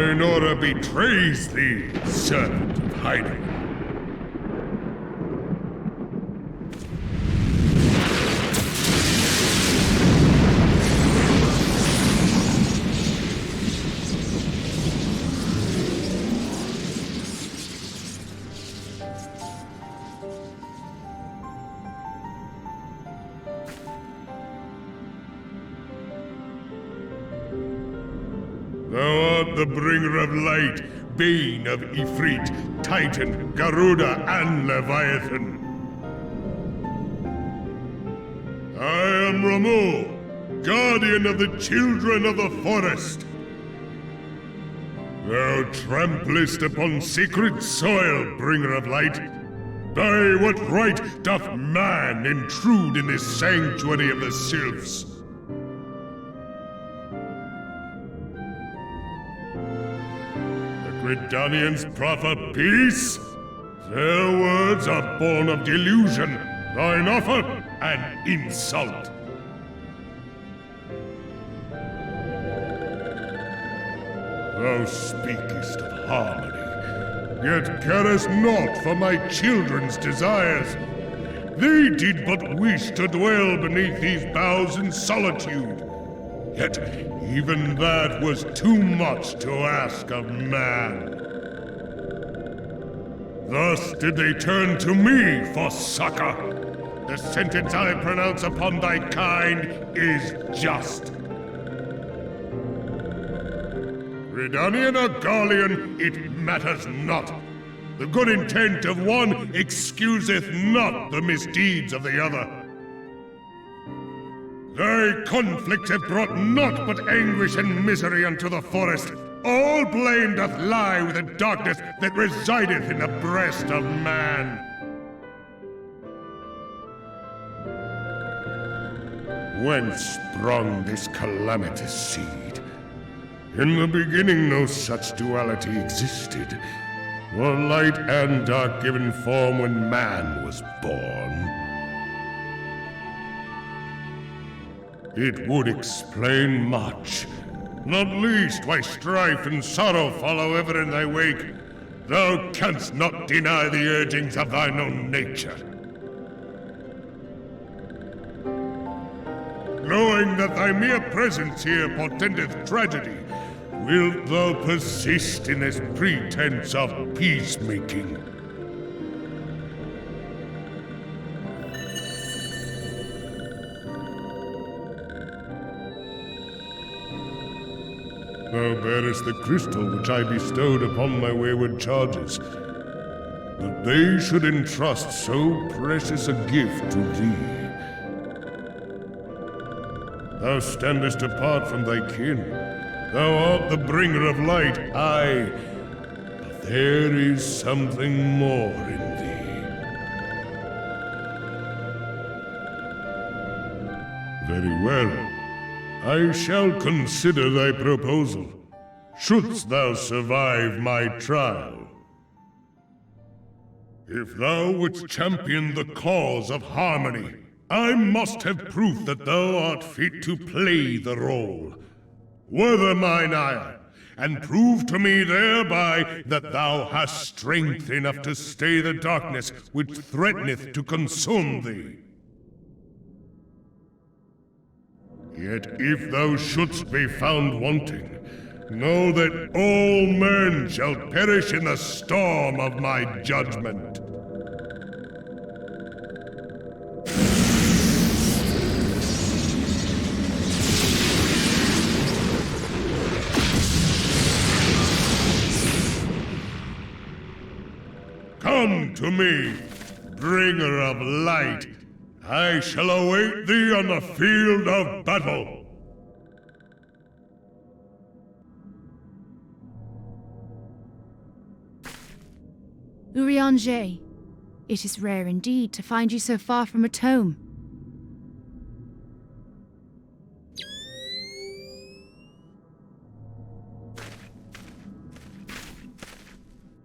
Eleonora betrays thee, servant of hiding. Thou art the bringer of light, bane of Ifrit, Titan, Garuda, and Leviathan. I am Ramu, guardian of the children of the forest. Thou tramplest upon sacred soil, bringer of light. By what right doth man intrude in this sanctuary of the sylphs? Redanians proffer peace? Their words are born of delusion, thine offer an insult. Thou speakest of harmony, yet carest naught for my children's desires. They did but wish to dwell beneath these boughs in solitude. Yet even that was too much to ask of man. Thus did they turn to me for succor. The sentence I pronounce upon thy kind is just. Redanian or Garlean, it matters not. The good intent of one excuseth not the misdeeds of the other. Thy conflicts have brought naught but anguish and misery unto the forest. All blame doth lie with the darkness that resideth in the breast of man. Whence sprung this calamitous seed? In the beginning no such duality existed. Were light and dark given form when man was born? It would explain much, not least why strife and sorrow follow ever in thy wake. Thou canst not deny the urgings of thine own nature. Knowing that thy mere presence here portendeth tragedy, wilt thou persist in this pretense of peacemaking? Thou bearest the crystal which I bestowed upon my wayward charges, that they should entrust so precious a gift to thee. Thou standest apart from thy kin. Thou art the bringer of light, aye, but there is something more in thee. Very well. I shall consider thy proposal, shouldst thou survive my trial. If thou wouldst champion the cause of harmony, I must have proof that thou art fit to play the role. Wither mine ire, and prove to me thereby that thou hast strength enough to stay the darkness which threateneth to consume thee. Yet if thou shouldst be found wanting, know that all men shall perish in the storm of my judgment. Come to me, bringer of light. I shall await thee on the field of battle. Urianger, it is rare indeed to find you so far from a tome.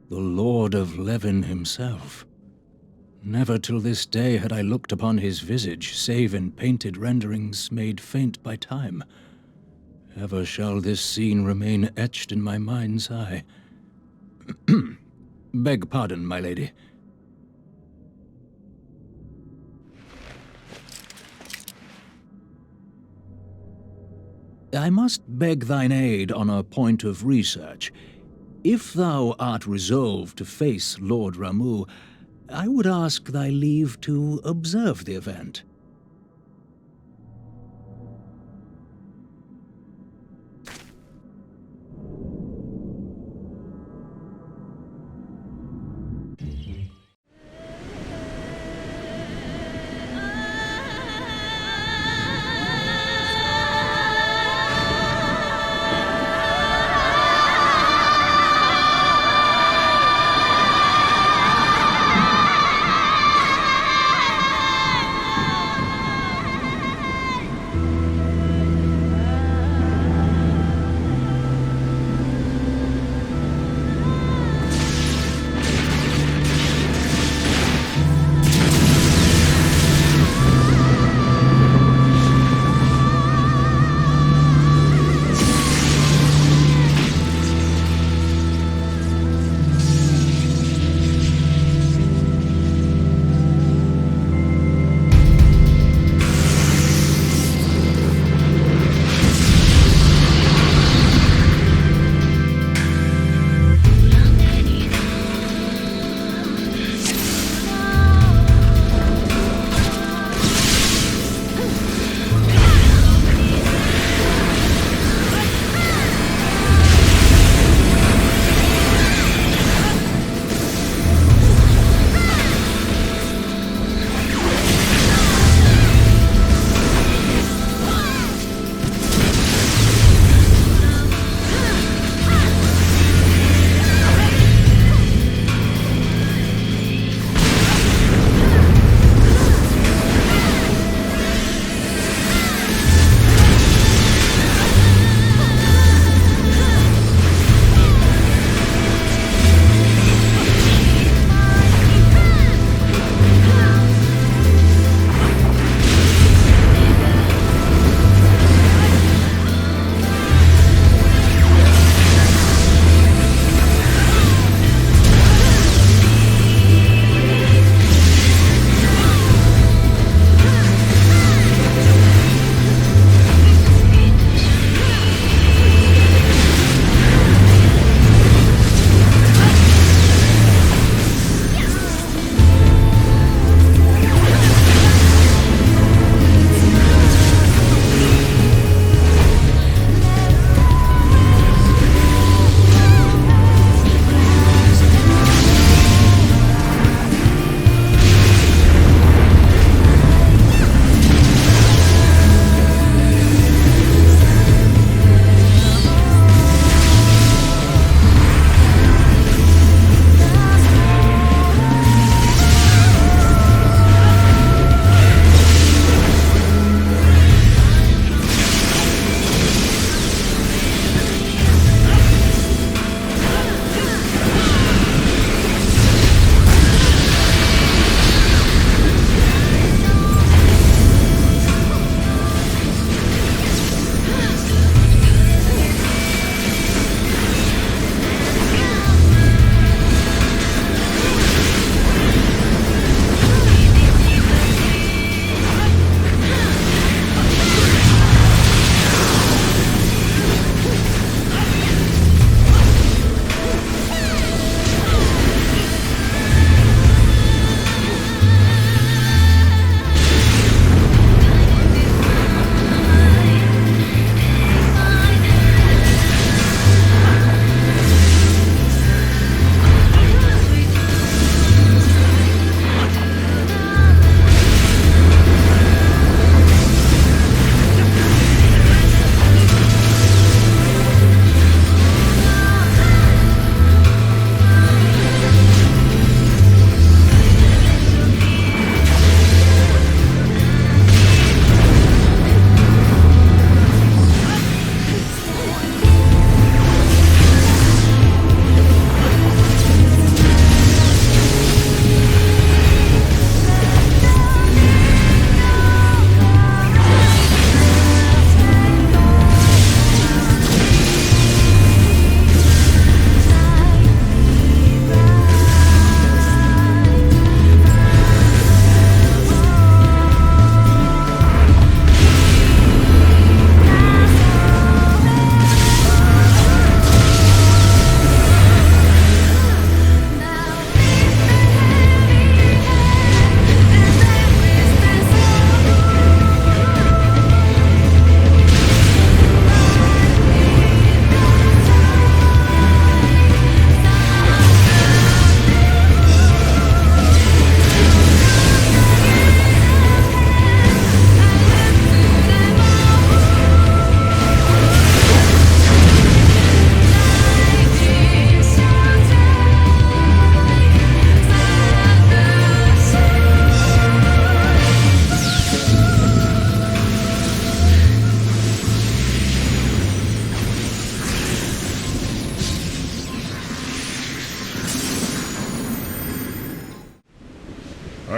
The Lord of Levin himself. Never till this day had I looked upon his visage, save in painted renderings made faint by time. Ever shall this scene remain etched in my mind's eye. Beg pardon, my lady. I must beg thine aid on a point of research. If thou art resolved to face Lord Ramu, I would ask thy leave to observe the event.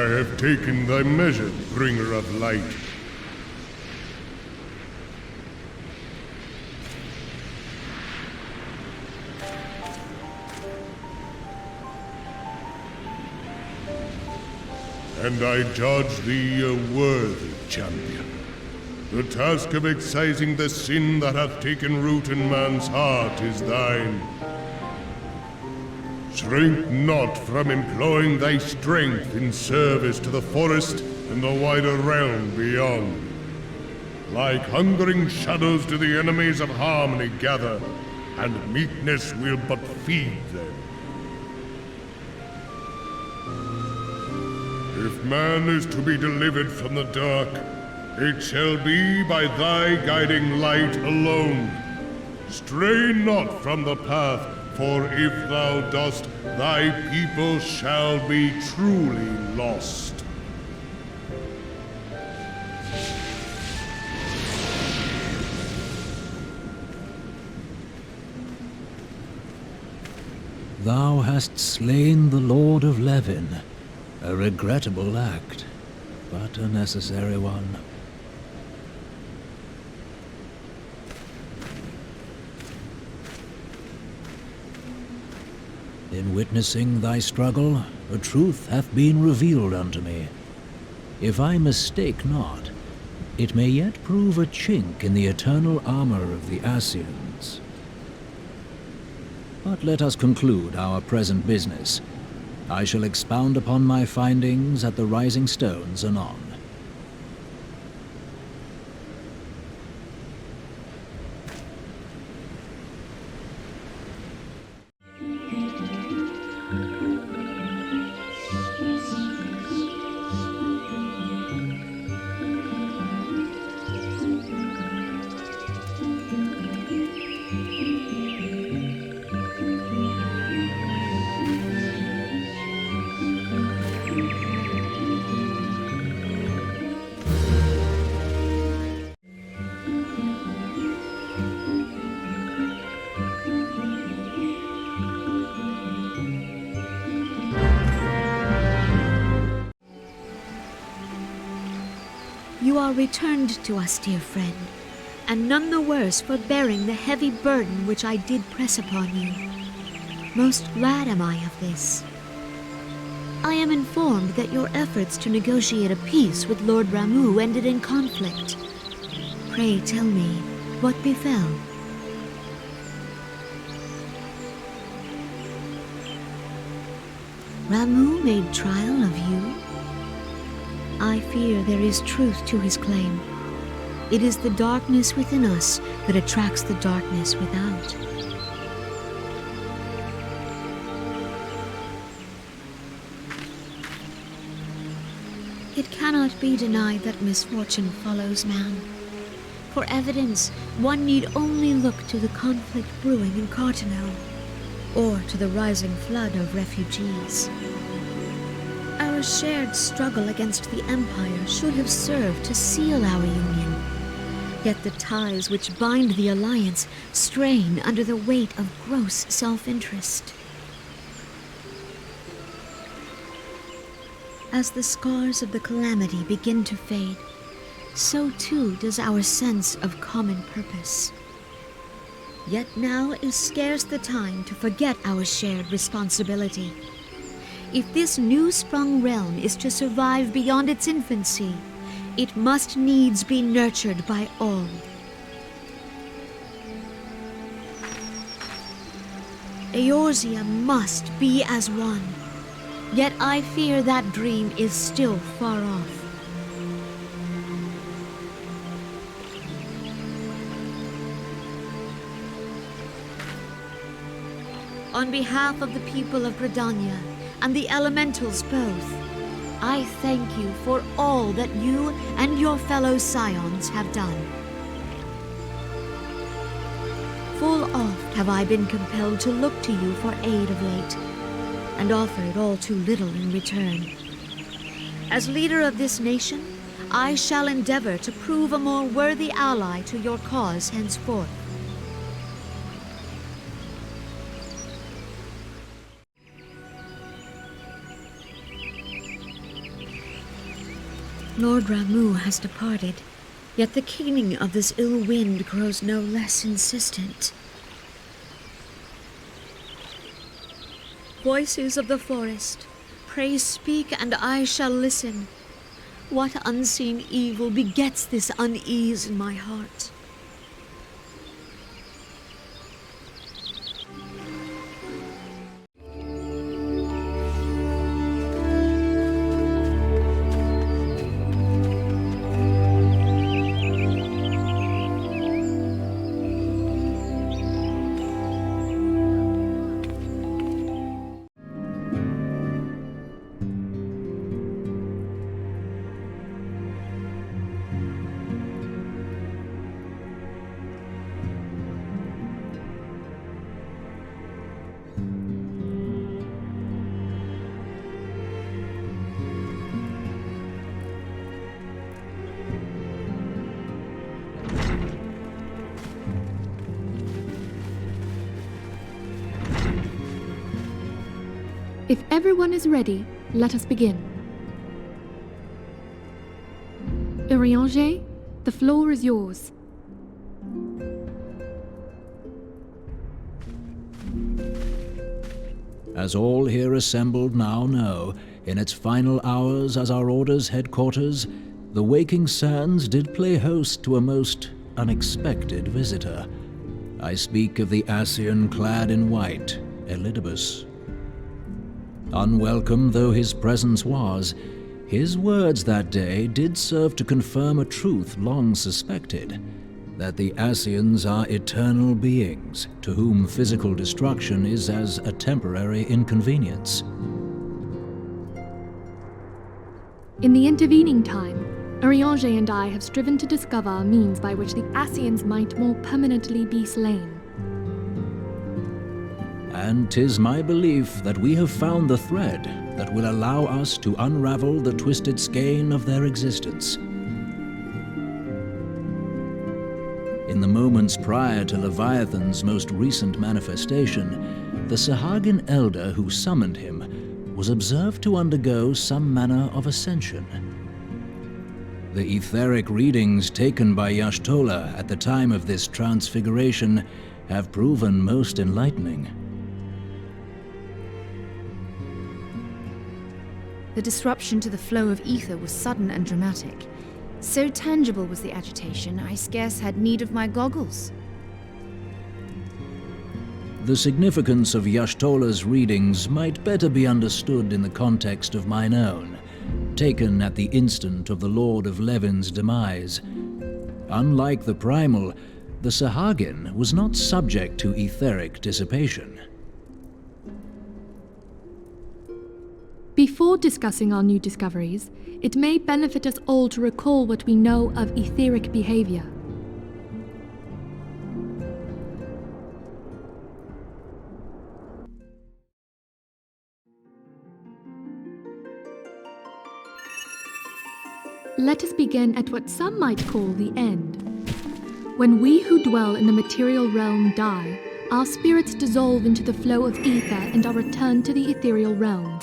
have taken thy measure, bringer of light. And I judge thee a worthy champion. The task of excising the sin that hath taken root in man's heart is thine. Shrink not from employing thy strength in service to the forest and the wider realm beyond. Like hungering shadows do the enemies of harmony gather, and meekness will but feed them. If man is to be delivered from the dark, it shall be by thy guiding light alone. Stray not from the path, for if thou dost, thy people shall be truly lost. Thou hast slain the Lord of Levin. A regrettable act, but a necessary one. In witnessing thy struggle, a truth hath been revealed unto me. If I mistake not, it may yet prove a chink in the eternal armor of the Assyrians. But let us conclude our present business. I shall expound upon my findings at the Rising Stones anon. You are returned to us, dear friend, and none the worse for bearing the heavy burden which I did press upon you. Most glad am I of this. I am informed that your efforts to negotiate a peace with Lord Ramuh ended in conflict. Pray tell me, what befell? Ramuh made trial of you? I fear there is truth to his claim. It is the darkness within us that attracts the darkness without. It cannot be denied that misfortune follows man. For evidence, one need only look to the conflict brewing in Cartanel, or to the rising flood of refugees. Our shared struggle against the Empire should have served to seal our union. Yet the ties which bind the alliance strain under the weight of gross self-interest. As the scars of the calamity begin to fade, so too does our sense of common purpose. Yet now is scarce the time to forget our shared responsibility. If this new-sprung realm is to survive beyond its infancy, it must needs be nurtured by all. Eorzea must be as one, yet I fear that dream is still far off. On behalf of the people of Gridania, and the elementals both, I thank you for all that you and your fellow scions have done. Full oft have I been compelled to look to you for aid of late, and offered all too little in return. As leader of this nation, I shall endeavor to prove a more worthy ally to your cause henceforth. Lord Ramu has departed, yet the keening of this ill wind grows no less insistent. Voices of the forest, pray speak and I shall listen. What unseen evil begets this unease in my heart? If everyone is ready, let us begin. Urianger, the floor is yours. As all here assembled now know, in its final hours as our Order's headquarters, the waking sands did play host to a most unexpected visitor. I speak of the Ascian clad in white, Elidibus. Unwelcome though his presence was, his words that day did serve to confirm a truth long suspected, that the Ascians are eternal beings, to whom physical destruction is as a temporary inconvenience. In the intervening time, Urianger and I have striven to discover a means by which the Ascians might more permanently be slain. And 'tis my belief that we have found the thread that will allow us to unravel the twisted skein of their existence. In the moments prior to Leviathan's most recent manifestation, the Sahagin elder who summoned him was observed to undergo some manner of ascension. The etheric readings taken by Y'shtola at the time of this transfiguration have proven most enlightening. The disruption to the flow of ether was sudden and dramatic. So tangible was the agitation, I scarce had need of my goggles. The significance of Y'shtola's readings might better be understood in the context of mine own, taken at the instant of the Lord of Levin's demise. Unlike the primal, the Sahagin was not subject to etheric dissipation. Before discussing our new discoveries, it may benefit us all to recall what we know of etheric behavior. Let us begin at what some might call the end. When we who dwell in the material realm die, our spirits dissolve into the flow of ether and are returned to the ethereal realm.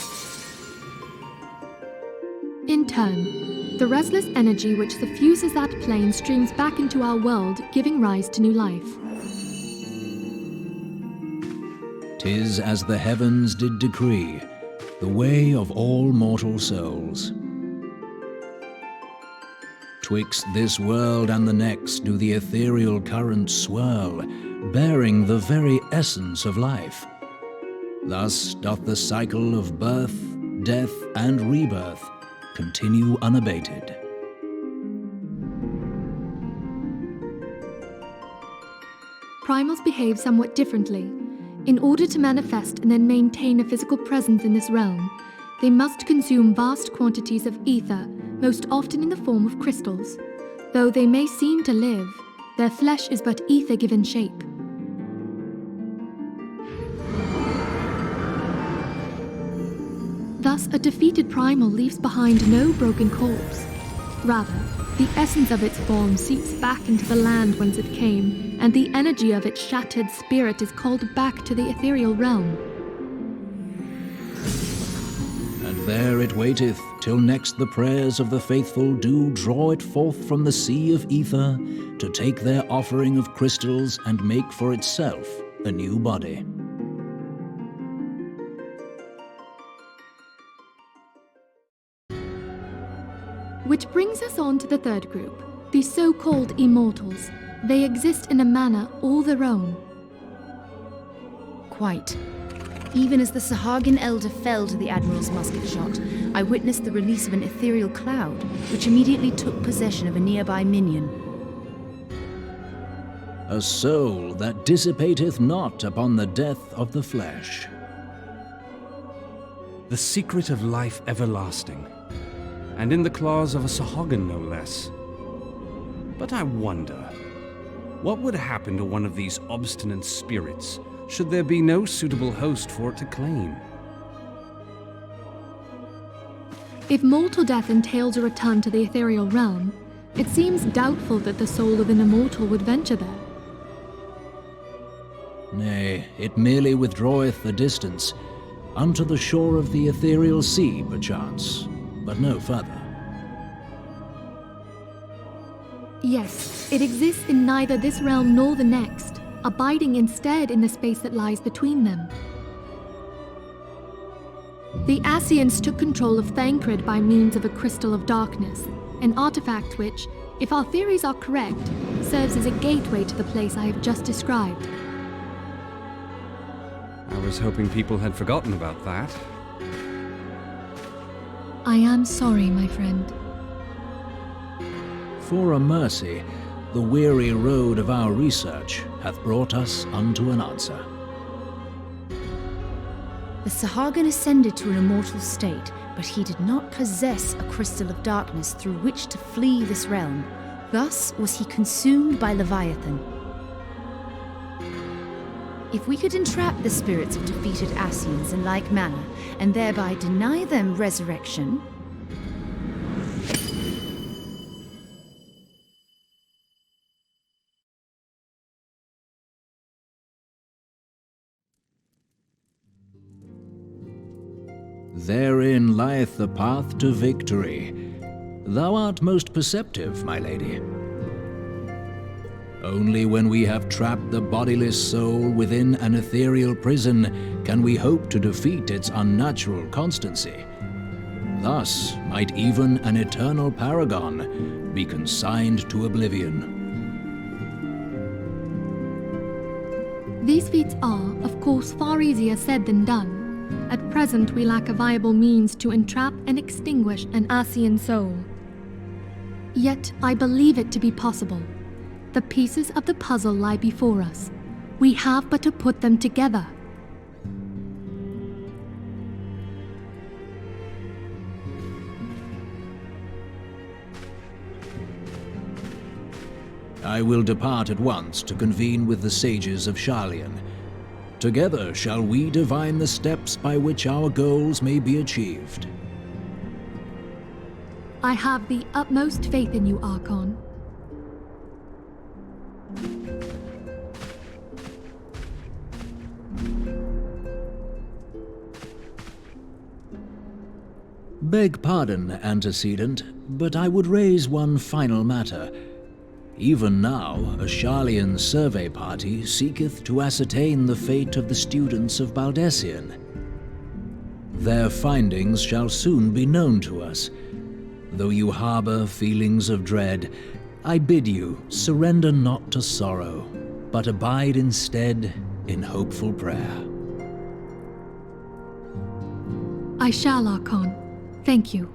In turn, the restless energy which suffuses that plane streams back into our world, giving rise to new life. 'Tis as the heavens did decree, the way of all mortal souls. Twixt this world and the next do the ethereal currents swirl, bearing the very essence of life. Thus doth the cycle of birth, death, and rebirth continue unabated. Primals behave somewhat differently. In order to manifest and then maintain a physical presence in this realm, they must consume vast quantities of ether, most often in the form of crystals. Though they may seem to live, their flesh is but ether given shape. Thus, a defeated primal leaves behind no broken corpse. Rather, the essence of its form seeps back into the land whence it came, and the energy of its shattered spirit is called back to the ethereal realm. And There it waiteth, till next the prayers of the faithful do draw it forth from the sea of ether, to take their offering of crystals and make for itself a new body. Which brings us on to the third group, the so-called immortals. They exist in a manner all their own. Quite. Even as the Sahagin Elder fell to the Admiral's musket shot, I witnessed the release of an ethereal cloud, which immediately took possession of a nearby minion. A soul that dissipateth not upon the death of the flesh. The secret of life everlasting, and in the claws of a Sahagin no less. But I wonder, what would happen to one of these obstinate spirits should there be no suitable host for it to claim? If mortal death entails a return to the ethereal realm, it seems doubtful that the soul of an immortal would venture there. Nay, it merely withdraweth the distance, unto the shore of the ethereal sea, perchance, but no further. Yes, it exists in neither this realm nor the next, abiding instead in the space that lies between them. The Ascians took control of Thancred by means of a crystal of darkness, an artifact which, if our theories are correct, serves as a gateway to the place I have just described. I was hoping people had forgotten about that. I am sorry, my friend. For a mercy, the weary road of our research hath brought us unto an answer. The Sahagin ascended to an immortal state, but he did not possess a crystal of darkness through which to flee this realm. Thus was he consumed by Leviathan. If we could entrap the spirits of defeated Ascians in like manner, and thereby deny them resurrection, therein lieth the path to victory. Thou art most perceptive, my lady. Only when we have trapped the bodiless soul within an ethereal prison can we hope to defeat its unnatural constancy. Thus might even an eternal paragon be consigned to oblivion. These feats are, of course, far easier said than done. At present, we lack a viable means to entrap and extinguish an Ascian soul. Yet, I believe it to be possible. The pieces of the puzzle lie before us. We have but to put them together. I will depart at once to convene with the sages of Sharlayan. Together shall we divine the steps by which our goals may be achieved. I have the utmost faith in you, Archon. Beg pardon, antecedent, but I would raise one final matter. Even now, a Sharlayan survey party seeketh to ascertain the fate of the students of Baldessian. Their findings shall soon be known to us. Though you harbor feelings of dread, I bid you surrender not to sorrow, but abide instead in hopeful prayer. I shall, Archon. Thank you.